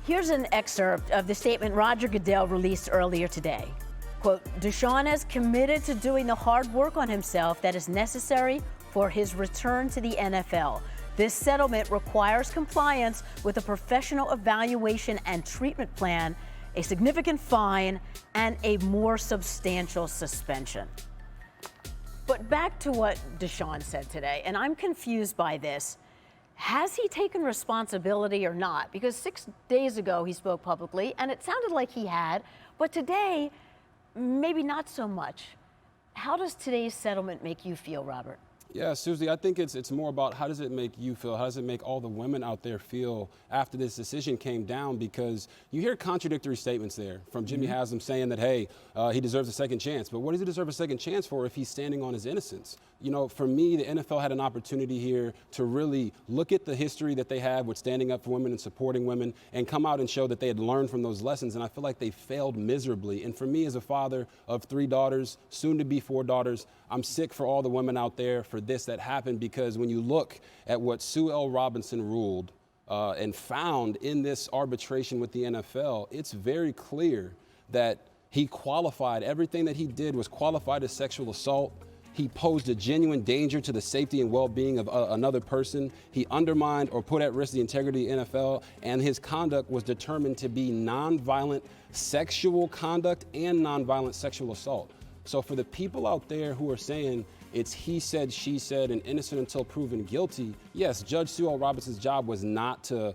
Here's an excerpt of the statement Roger Goodell released earlier today. Quote, Deshaun is committed to doing the hard work on himself that is necessary for his return to the NFL. This settlement requires compliance with a professional evaluation and treatment plan, a significant fine, and a more substantial suspension. But back to what Deshaun said today, and I'm confused by this. Has he taken responsibility or not? Because 6 days ago he spoke publicly, and it sounded like he had, but today, maybe not so much. How does today's settlement make you feel, Robert? Yeah, Susie, I think it's more about how does it make you feel? How does it make all the women out there feel after this decision came down? Because you hear contradictory statements there from Jimmy Haslam saying that, hey, he deserves a second chance. But what does he deserve a second chance for if he's standing on his innocence? You know, for me, the NFL had an opportunity here to really look at the history that they have with standing up for women and supporting women and come out and show that they had learned from those lessons. And I feel like they failed miserably. And for me, as a father of 3 daughters, soon to be 4 daughters, I'm sick for all the women out there for this that happened, because when you look at what Sue L. Robinson ruled and found in this arbitration with the NFL, it's very clear that he qualified. Everything that he did was qualified as sexual assault. He posed a genuine danger to the safety and well-being of another person. He undermined or put at risk the integrity of the NFL, and his conduct was determined to be nonviolent sexual conduct and nonviolent sexual assault. So for the people out there who are saying it's he said, she said, and innocent until proven guilty, yes, Judge Sue L. Robinson's job was not to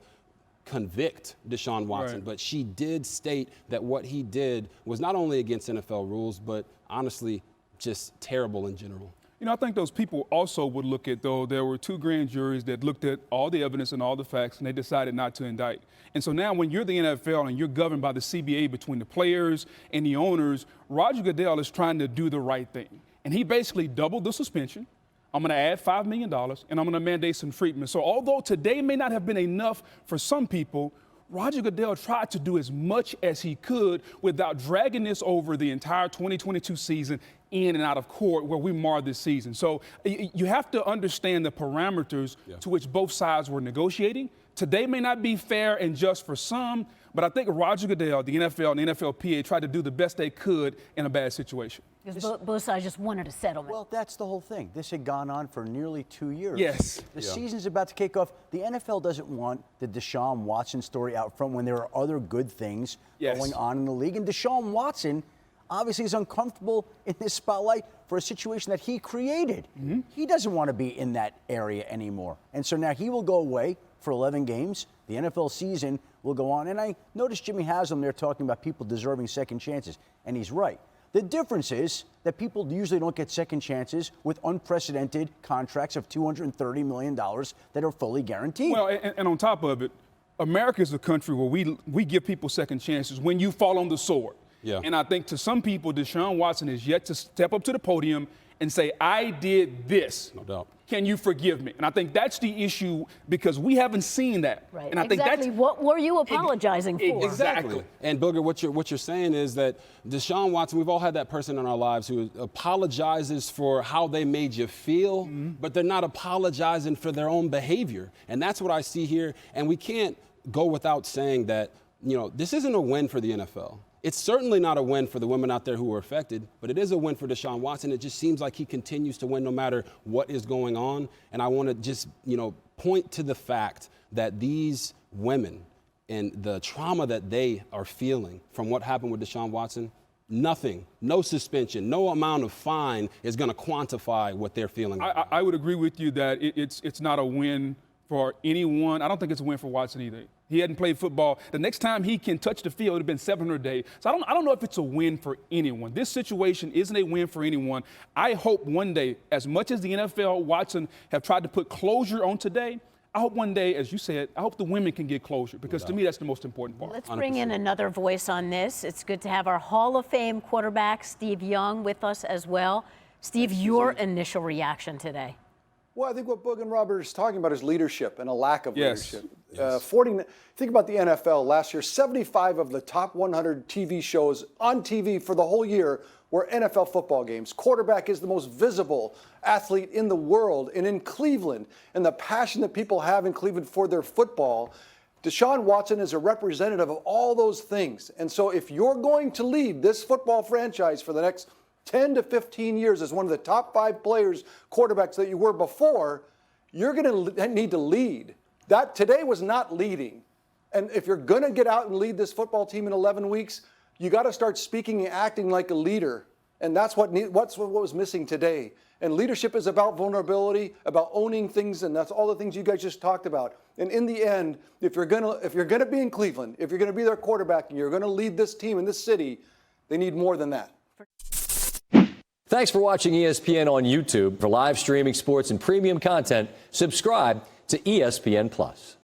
convict Deshaun Watson, right, but she did state that what he did was not only against NFL rules, but honestly, just terrible in general. You know, I think those people also would look at, though, there were 2 grand juries that looked at all the evidence and all the facts, and they decided not to indict. And so now when you're the NFL and you're governed by the CBA between the players and the owners, Roger Goodell is trying to do the right thing. And he basically doubled the suspension. I'm going to add $5 million, and I'm going to mandate some treatment. So although today may not have been enough for some people, Roger Goodell tried to do as much as he could without dragging this over the entire 2022 season in and out of court where we marred this season. So you have to understand the parameters to which both sides were negotiating. Today may not be fair and just for some, but I think Roger Goodell, the NFL, and the NFLPA tried to do the best they could in a bad situation. Because both sides just wanted a settlement. Well, that's the whole thing. This had gone on for nearly 2 years. Yes. The season's about to kick off. The NFL doesn't want the Deshaun Watson story out front when there are other good things going on in the league. And Deshaun Watson obviously is uncomfortable in this spotlight for a situation that he created. He doesn't want to be in that area anymore. And so now he will go away for 11 games. The NFL season will go on. And I noticed Jimmy Haslam there talking about people deserving second chances. And he's right. The difference is that people usually don't get second chances with unprecedented contracts of $230 million that are fully guaranteed. Well, and on top of it, America is a country where we give people second chances when you fall on the sword. Yeah. And I think to some people, Deshaun Watson is yet to step up to the podium and say, I did this. No doubt. Can you forgive me? And I think that's the issue, because we haven't seen that. Right. And I exactly. think that's What were you apologizing for? Exactly. And Booger, what you're saying is that Deshaun Watson, we've all had that person in our lives who apologizes for how they made you feel, but they're not apologizing for their own behavior. And that's what I see here. And we can't go without saying that, you know, this isn't a win for the NFL. It's certainly not a win for the women out there who were affected, but it is a win for Deshaun Watson. It just seems like he continues to win no matter what is going on. And I want to just, you know, point to the fact that these women and the trauma that they are feeling from what happened with Deshaun Watson, nothing, no suspension, no amount of fine is going to quantify what they're feeling. I would agree with you that it's not a win for anyone. I don't think it's a win for Watson either. He hadn't played football. The next time he can touch the field, it would have been 700 days. So I don't know if it's a win for anyone. This situation isn't a win for anyone. I hope one day, as much as the NFL, Watson have tried to put closure on today, I hope one day, as you said, I hope the women can get closure, because to me that's the most important part. Let's bring in another voice on this. It's good to have our Hall of Fame quarterback, Steve Young, with us as well. Steve, your initial reaction today? Well, I think what Boog and Robert is talking about is leadership and a lack of leadership. Yes. Think about the NFL last year. 75 of the top 100 TV shows on TV for the whole year were NFL football games. Quarterback is the most visible athlete in the world and in Cleveland. And the passion that people have in Cleveland for their football Deshaun Watson is a representative of all those things. And so if you're going to lead this football franchise for the next 10 to 15 years as one of the top 5 players, quarterbacks that you were before, you're going to need to lead. That today was not leading. And if you're going to get out and lead this football team in 11 weeks, you got to start speaking and acting like a leader. And that's what was missing today. And leadership is about vulnerability, about owning things, and that's all the things you guys just talked about. And in the end, if you're gonna be in Cleveland, if you're gonna be their quarterback, and you're gonna lead this team in this city, they need more than that. Thanks for watching ESPN on YouTube. For live streaming sports and premium content, subscribe to ESPN+.